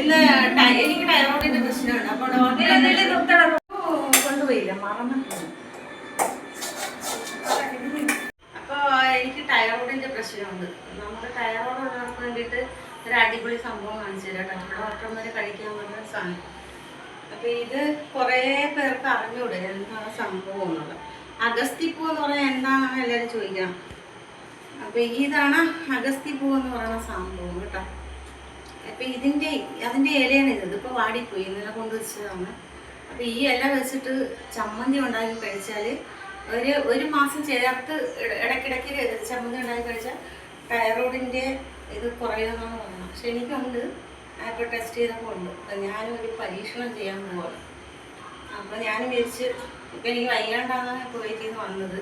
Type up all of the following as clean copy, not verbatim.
ഇന്ന് എനിക്ക് ടൈറോയിഡിന്റെ പ്രശ്നമുണ്ട്. അപ്പൊ കൊണ്ടുപോയില്ല, മറന്നു. അപ്പൊ എനിക്ക് ടൈറോയിഡിന്റെ പ്രശ്നമുണ്ട്. നമുക്ക് ടൈറോയിഡ് ഉള്ളവർക്ക് വേണ്ടിയിട്ട് ഒരു അടിപൊളി സംഭവം കാണിച്ചു തരാം കേട്ടോ. നമ്മുടെ ഡോക്ടർമാരെ കഴിക്കാൻ പറ്റുന്ന സാധനം. അപ്പൊ ഇത് കുറേ പേർക്ക് അറിഞ്ഞൂടെ എന്താണ് സംഭവം എന്നുള്ളത്. അഗസ്തിപ്പൂ എന്ന് പറഞ്ഞാൽ എന്താണെന്നാണ് എല്ലാവരും ചോദിക്കണം. അപ്പൊ ഇതാണ് അഗസ്തിപ്പൂ എന്ന് പറയുന്ന സംഭവം കേട്ടോ. അപ്പൊ അതിന്റെ ഇലയാണ് ഇത്. ഇതിപ്പോ വാടിപ്പോയി, ഇന്നലെ കൊണ്ടുവച്ചതാണ്. അപ്പൊ ഈ ഇല വെച്ചിട്ട് ചമ്മന്തി ഉണ്ടാക്കി കഴിച്ചാൽ ഒരു മാസം ചേർത്ത് ഇടയ്ക്കിടയ്ക്ക് ചമ്മന്തി ഉണ്ടാക്കി കഴിച്ചാൽ തൈറോയിഡിന്റെ ഇത് കുറയുമെന്നാണ് പറയുന്നത്. പക്ഷെ എനിക്കുണ്ട്, ഇപ്പോൾ ടെസ്റ്റ് ചെയ്തപ്പോൾ ഉണ്ട്. അപ്പം ഞാനൊരു പരീക്ഷണം ചെയ്യാൻ പോവാണ്. അപ്പോൾ ഞാൻ വിചാരിച്ച് ഇപ്പം എനിക്ക് വയ്യാണ്ടാണ് കുവൈറ്റിൽ നിന്ന് വന്നത്.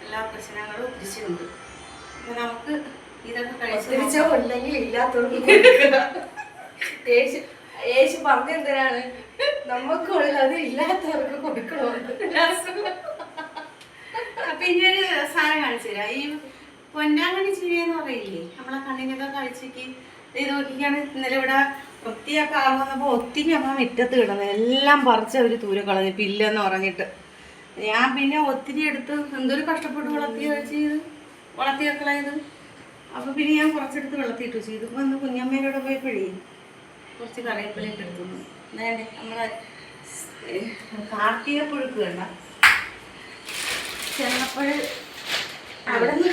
എല്ലാ പ്രശ്നങ്ങളും തിരിച്ചുണ്ട്. അപ്പം നമുക്ക് ഇതൊക്കെ കഴിച്ചുണ്ടെങ്കിൽ ഇല്ലാത്തവർക്ക് യേശു പറഞ്ഞെന്തിനാണ് നമുക്കുള്ളത് ഇല്ലാത്തവർക്ക് കൊടുക്കണമെന്ന്. അപ്പം ഇനിയൊരു സാധനം കാണിച്ചു തരാം. ഈ പൊന്നാങ്കണ്ണി ചീനിയെന്ന് പറയില്ലേ, നമ്മളെ കണ്ണിനൊക്കെ കഴിച്ചിട്ട് ഇത് നോക്കിക്കാണ്. ഇന്നലെ ഇവിടെ വൃത്തിയൊക്കെ ആകുന്നപ്പോൾ ഒത്തിരി അമ്മ മുറ്റത്ത് കിടന്നത് എല്ലാം പറിച്ച് അവർ ദൂരെ കളഞ്ഞു, പില്ലെന്ന് പറഞ്ഞിട്ട്. ഞാൻ പിന്നെ ഒത്തിരി എടുത്ത് എന്തൊരു കഷ്ടപ്പെട്ട് വളർത്തിയേക്കളായത്. അപ്പോൾ പിന്നെ ഞാൻ കുറച്ചെടുത്ത് വെള്ളത്തിയിട്ട് വെച്ചു. ഇതിപ്പോൾ ഒന്ന് കുഞ്ഞമ്മേനോട് പോയപ്പോഴേ കുറച്ച് കറിവേപ്പിലൊക്കെ എടുത്തു. വേണ്ടേ നമ്മളെ കാർത്തിക പുഴുക്ക് വേണ്ട ചെന്നപ്പോൾ അവിടെ നിന്ന്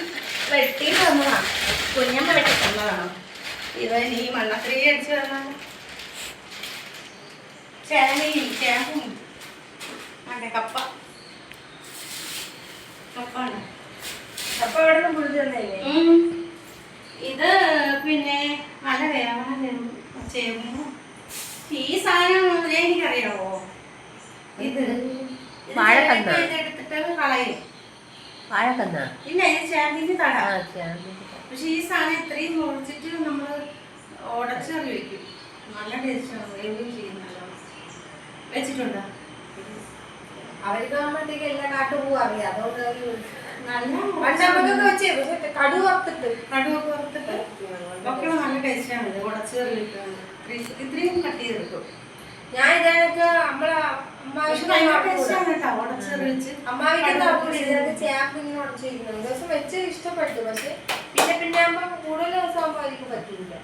വെട്ടിയിട്ട് വന്നതാണ്. കുഞ്ഞമ്മ വെട്ടി തന്നതാണ്. ഇവൻ ഈ മണ്ണത്തിരി അടിച്ചു തന്നാണ്. ചേനയും ചേമ്പും അതെ കപ്പാണ്. കപ്പ എവിടെ നിന്ന് പുഴുതി തന്നല്ലേ? ഇത് പിന്നെ നല്ല വേവണം ചേമ്പും. ഈ സാധനം എനിക്കറിയാവോ? ഇത് എടുത്തിട്ട് കളയും. ഇല്ല, ഇത് ചേമ്പിന്റെ തട. പക്ഷെ ഈ സാധനം ഇത്രയും മുറിച്ചിട്ട് നമ്മൾ ഉടച്ച് കറി വയ്ക്കും. നല്ല ടേസ്റ്റാണ്. വേവുകയും ചെയ്യും. നല്ലോണം വെച്ചിട്ടുണ്ടോ? അവർക്ക് ആകുമ്പോഴത്തേക്ക് എല്ലാം കാട്ടുപൂ അറിയാം. അതുകൊണ്ട് നല്ല കടുവ വറുത്തിട്ട് ഒക്കെ നല്ല ടേസ്റ്റാണ്. ഇത് ഉടച്ച് കറി വെക്കുകയാണ്. ഇത്രയും കട്ട് ചെയ്തെടുക്കും. ഞാൻ ഇതൊക്കെ നമ്മളെ ചേപ്പിങ്ങനെ ഉടച്ചിരിക്കുന്നു. ദിവസം വെച്ച് ഇഷ്ടപ്പെട്ടു. പക്ഷെ പിന്നെ ആകുമ്പോ കൂടുതൽ ദിവസം ആകുമ്പോ എനിക്ക് പറ്റില്ല.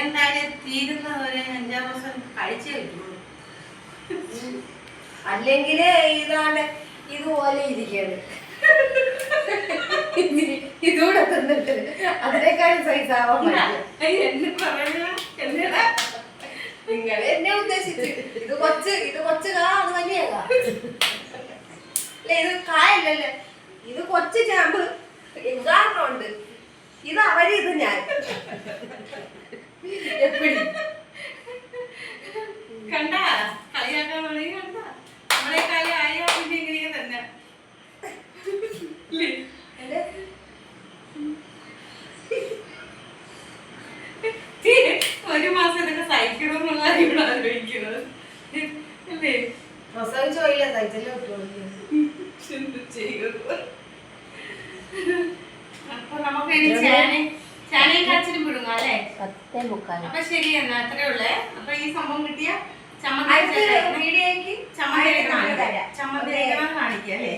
എന്തായാലും തീരുന്നവരെ 5-6 ദിവസം കഴിച്ചേ പറ്റുള്ളൂ. അല്ലെങ്കില് ഇതാണ് ഇതുപോലെ ഇരിക്കുകയാണ്. ഇതൂടെ തിന്നിട്ട് അതിനേക്കാളും സൈസ് ആവാൻ നിങ്ങൾ എന്നെ ഉദ്ദേശിച്ച് ഇത് കൊച്ച് അത് വലിയ അല്ലേ? ഇത് കായല്ലല്ലേ, ഇത് കൊച്ചു ചാമ്പ്. ഉദാഹരണമുണ്ട്. ഇത് അവര്, ഇത് ഞാൻ. എപ്പടി കണ്ടാ കളിയാക്കാൻ കണ്ട നമ്മളെ കളി ആയോ? പിന്നെ ഇങ്ങനെ തന്നെ ഒരു മാസം ഇതൊക്കെ സഹിക്കണമെന്നുള്ള ഇവിടെ ആലോചിക്കുന്നത് അല്ലേ? പ്രസവിച്ചു പോയില്ല, സഹിച്ചല്ലേ അപ്പൊ നമുക്ക് ഇനി ചേനയും കാച്ചിലും വിടുങ്ങ അല്ലേ? അപ്പൊ ശരി എന്നാ അത്രേ ഉള്ളേ. അപ്പൊ ഈ സംഭവം കിട്ടിയ ചമ്മന്തി കാണിക്കുക അല്ലേ?